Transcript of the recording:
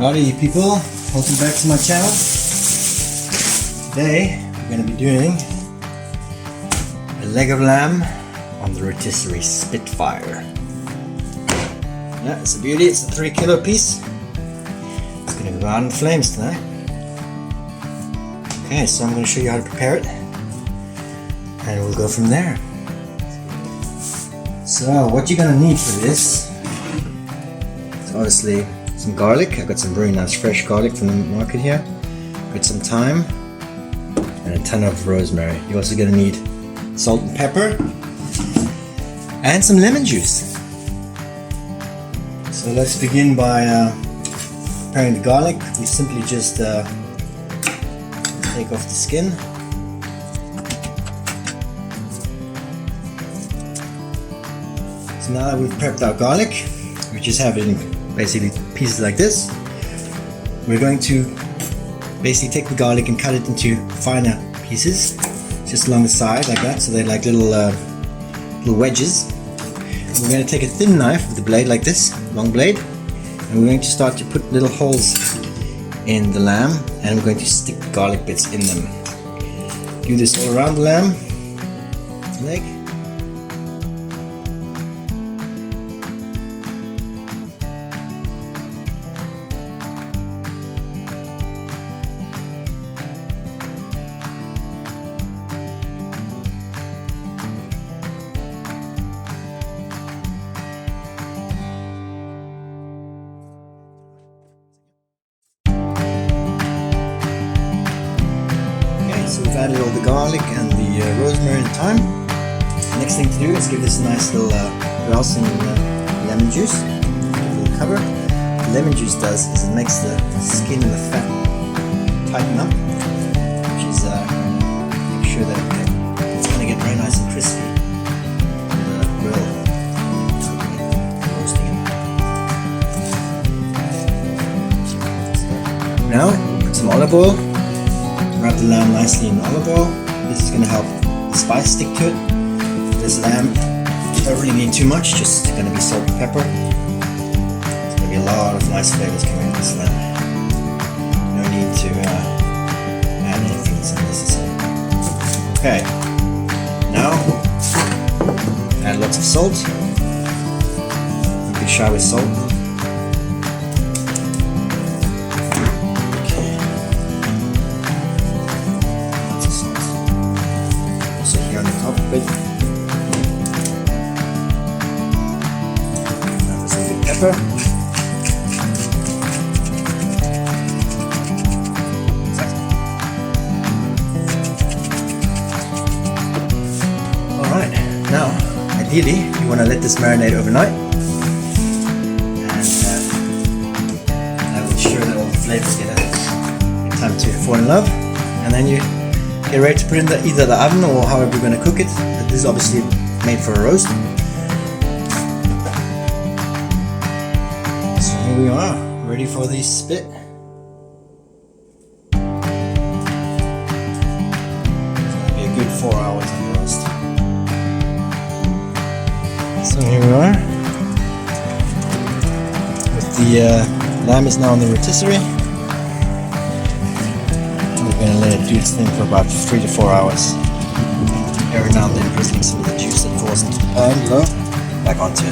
Howdy you people, welcome back to my channel. Today we're going to be doing a leg of lamb on the Rotisserie Spitfire. Yeah, it's a beauty, it's a 3 kilo piece. It's going to go out in flames tonight. Okay, so I'm going to show you how to prepare it and we'll go from there. So what you're going to need for this is obviously some garlic. I've got some very nice fresh garlic from the market here. Got some thyme and a ton of rosemary. You're also going to need salt and pepper and some lemon juice. So let's begin by preparing the garlic. We simply just take off the skin. So now that we've prepped our garlic, we just have it in basically pieces like this. We're going to basically take the garlic and cut it into finer pieces, just along the side like that, so they're like little wedges. And we're going to take a thin knife with a blade like this, long blade, and we're going to start to put little holes in the lamb, and we're going to stick the garlic bits in them. Do this all around the lamb leg. So we've added all the garlic and the rosemary and thyme. The next thing to do is give this a nice little dousing in lemon juice. Give it a little cover. What the lemon juice does is it makes the skin and the fat tighten up, which is make sure that it's going to get very nice and crispy on the grill. Roasting it. Now put some olive oil. Wrap the lamb nicely in olive oil. This is going to help the spice stick to it. This lamb, you don't really need too much, just going to be salt and pepper. There's going to be a lot of nice flavors coming out of this lamb. No need to add anything that's unnecessary. Okay, now add lots of salt. Don't be shy with salt. On the top of it. Now some good pepper. Alright, now ideally you want to let this marinate overnight, and that will ensure that all the flavors get time to fall in love, and then you get ready to put in either the oven or however you're going to cook it. This is obviously made for a roast. So here we are, ready for the spit. It's going to be a good 4 hours on the roast. So here we are. With the lamb is now on the rotisserie. We're going to let it do its thing for about 3 to 4 hours. Every now and then drizzling some of the juice that falls into the pan below back onto it.